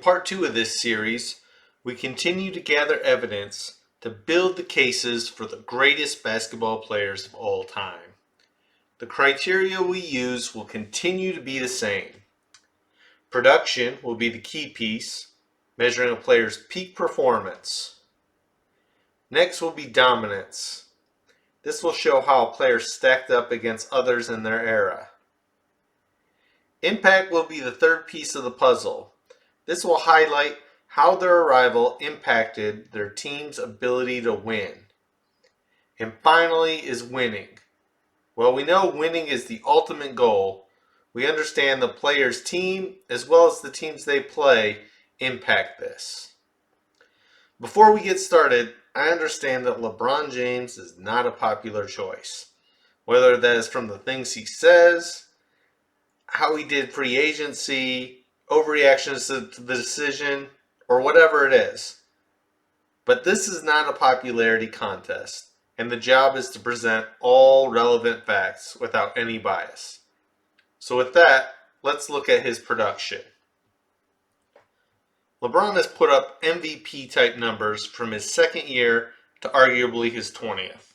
part 2 of this series, we continue to gather evidence to build the cases for the greatest basketball players of all time. The criteria we use will continue to be the same. Production will be the key piece, measuring a player's peak performance. Next will be dominance. This will show how a player stacked up against others in their era. Impact will be the third piece of the puzzle. This will highlight how their arrival impacted their team's ability to win. And finally is winning. While we know winning is the ultimate goal, we understand the player's team as well as the teams they play impact this. Before we get started, I understand that LeBron James is not a popular choice. Whether that is from the things he says, how he did free agency, overreactions to the decision, or whatever it is. But this is not a popularity contest, and the job is to present all relevant facts without any bias. So with that, let's look at his production. LeBron has put up MVP type numbers from his second year to arguably his 20th.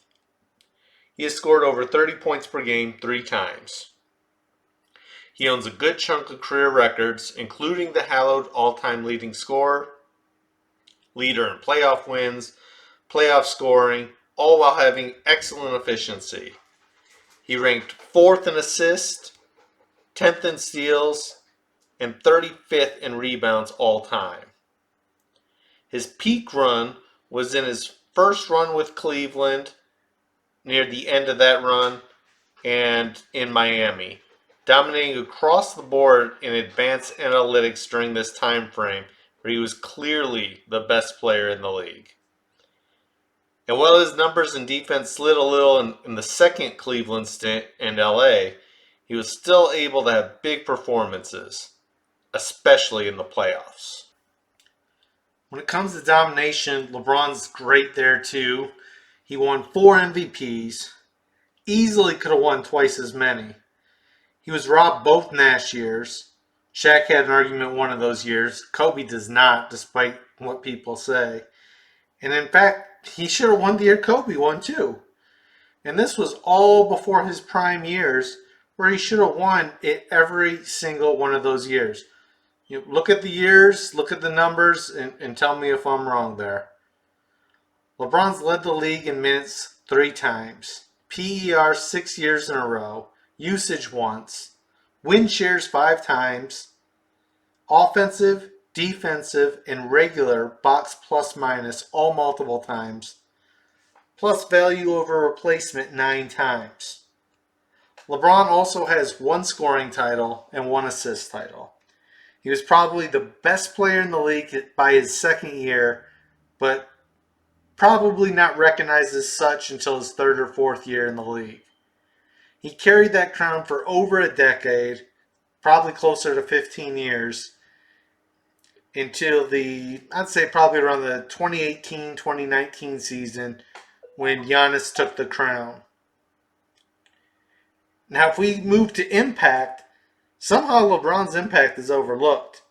He has scored over 30 points per game 3 times. He owns a good chunk of career records, including the hallowed all-time leading scorer, leader in playoff wins, playoff scoring, all while having excellent efficiency. He ranked 4th in assists, 10th in steals, and 35th in rebounds all time. His peak run was in his first run with Cleveland, near the end of that run, and in Miami, dominating across the board in advanced analytics during this time frame, where he was clearly the best player in the league. And while his numbers and defense slid a little in the second Cleveland stint in LA, he was still able to have big performances, especially in the playoffs. When it comes to domination, LeBron's great there too. He won 4 MVPs, easily could have won twice as many. He was robbed both Nash years. Shaq had an argument one of those years. Kobe does not, despite what people say. And in fact, he should have won the year Kobe won too. And this was all before his prime years, where he should have won it every single one of those years. You look at the years, look at the numbers, and tell me if I'm wrong there. LeBron's led the league in minutes 3 times. PER 6 years in a row. Usage once. Win shares 5 times. Offensive, defensive, and regular box plus minus all multiple times. Plus value over replacement 9 times. LeBron also has 1 scoring title and 1 assist title. He was probably the best player in the league by his second year, but probably not recognized as such until his 3rd or 4th year in the league. He carried that crown for over a decade, probably closer to 15 years, until I'd say probably around the 2018-2019 season when Giannis took the crown. Now, if we move to impact, somehow LeBron's impact is overlooked.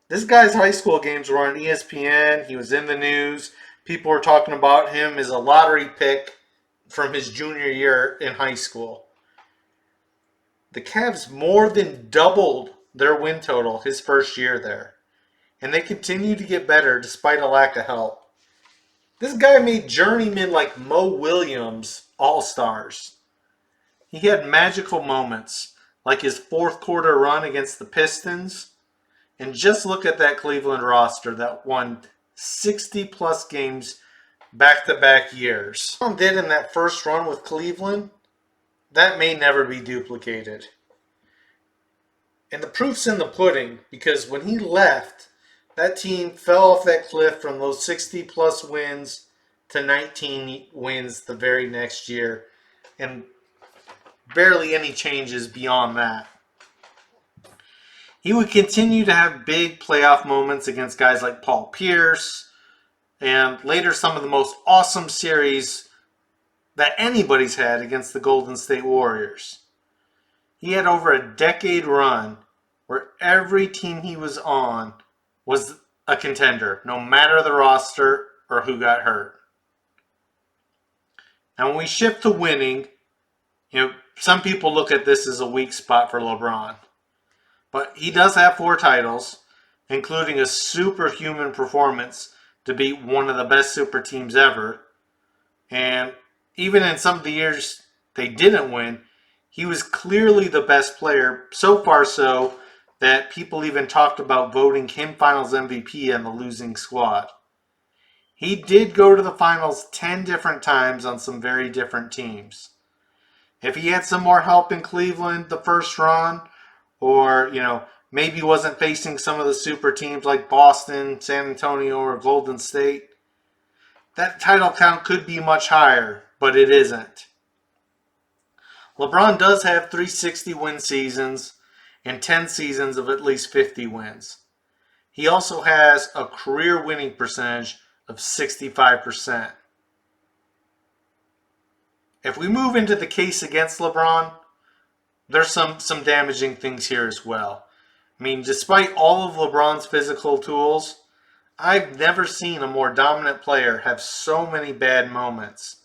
This guy's high school games were on ESPN. He was in the news. People were talking about him as a lottery pick from his junior year in high school. The Cavs more than doubled their win total his first year there. And they continue to get better despite a lack of help. This guy made journeymen like Mo Williams all-stars. He had magical moments, like his 4th quarter run against the Pistons. And just look at that Cleveland roster that won 60-plus games back-to-back years. What he did in that first run with Cleveland, that may never be duplicated. And the proof's in the pudding, because when he left, that team fell off that cliff from those 60-plus wins to 19 wins the very next year. And barely any changes beyond that. He would continue to have big playoff moments against guys like Paul Pierce, and later some of the most awesome series that anybody's had against the Golden State Warriors. He had over a decade run where every team he was on was a contender, no matter the roster or who got hurt. Now, when we shift to winning, some people look at this as a weak spot for LeBron. But he does have 4 titles, including a superhuman performance to beat one of the best super teams ever. And even in some of the years they didn't win, he was clearly the best player, so far so that people even talked about voting him finals MVP on the losing squad. He did go to the finals 10 different times on some very different teams. If he had some more help in Cleveland the first run, or, maybe wasn't facing some of the super teams like Boston, San Antonio, or Golden State, that title count could be much higher, but it isn't. LeBron does have 360 win seasons and 10 seasons of at least 50 wins. He also has a career winning percentage of 65%. If we move into the case against LeBron, there's some damaging things here as well. I mean, despite all of LeBron's physical tools, I've never seen a more dominant player have so many bad moments.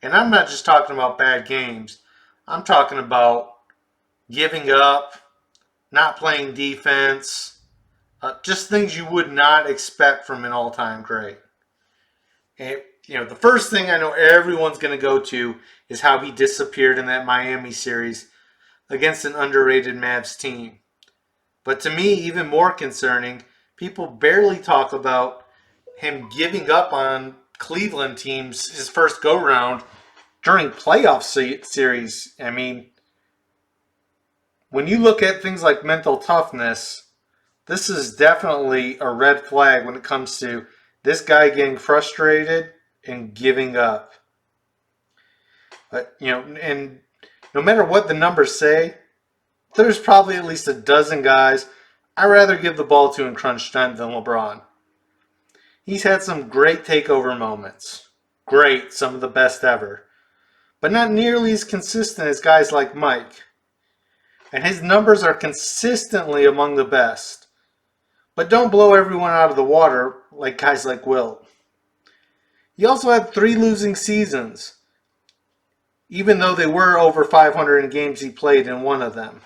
And I'm not just talking about bad games. I'm talking about giving up, not playing defense, just things you would not expect from an all-time great. And, the first thing I know everyone's going to go to is how he disappeared in that Miami series against an underrated Mavs team. But to me, even more concerning, people barely talk about him giving up on Cleveland teams his first go-round during playoff series. I mean, when you look at things like mental toughness, this is definitely a red flag when it comes to this guy getting frustrated and giving up. But, and no matter what the numbers say, there's probably at least a dozen guys I'd rather give the ball to in crunch time than LeBron. He's had some great takeover moments. Great, some of the best ever. But not nearly as consistent as guys like Mike. And his numbers are consistently among the best. But don't blow everyone out of the water like guys like Wilt. He also had 3 losing seasons, even though they were over 500 in games he played in one of them.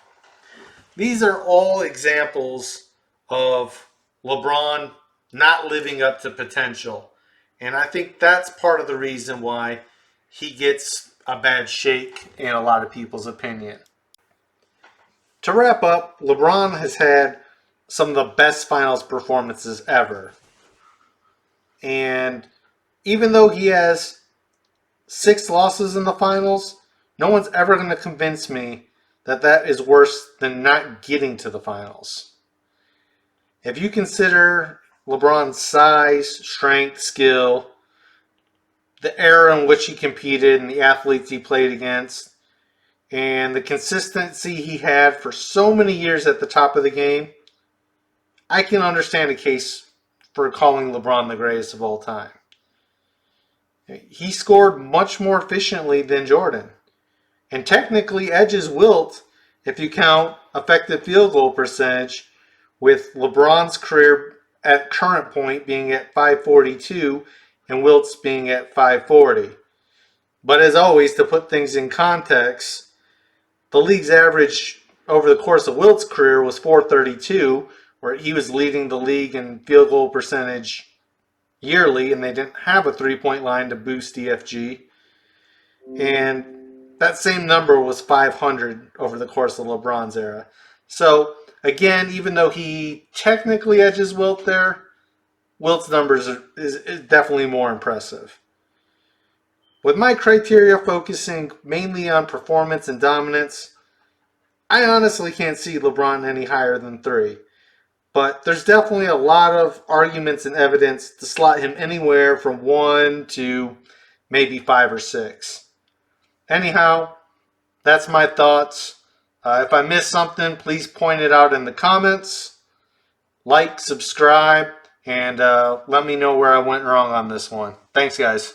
These are all examples of LeBron not living up to potential. And I think that's part of the reason why he gets a bad shake in a lot of people's opinion. To wrap up, LeBron has had some of the best finals performances ever. And even though he has 6 losses in the finals, no one's ever going to convince me that is worse than not getting to the finals. If you consider LeBron's size, strength, skill, the era in which he competed and the athletes he played against, and the consistency he had for so many years at the top of the game, I can understand a case for calling LeBron the greatest of all time. He scored much more efficiently than Jordan, and technically edges Wilt if you count effective field goal percentage, with LeBron's career at current point being at 542 and Wilt's being at 540. But as always, to put things in context, the league's average over the course of Wilt's career was 432, where he was leading the league in field goal percentage yearly, and they didn't have a 3-point line to boost DFG. And that same number was 500 over the course of LeBron's era. So, again, even though he technically edges Wilt there, Wilt's numbers is definitely more impressive. With my criteria focusing mainly on performance and dominance, I honestly can't see LeBron any higher than 3. But there's definitely a lot of arguments and evidence to slot him anywhere from 1 to maybe 5 or 6. Anyhow, that's my thoughts. If I missed something, please point it out in the comments. Like, subscribe, and let me know where I went wrong on this one. Thanks, guys.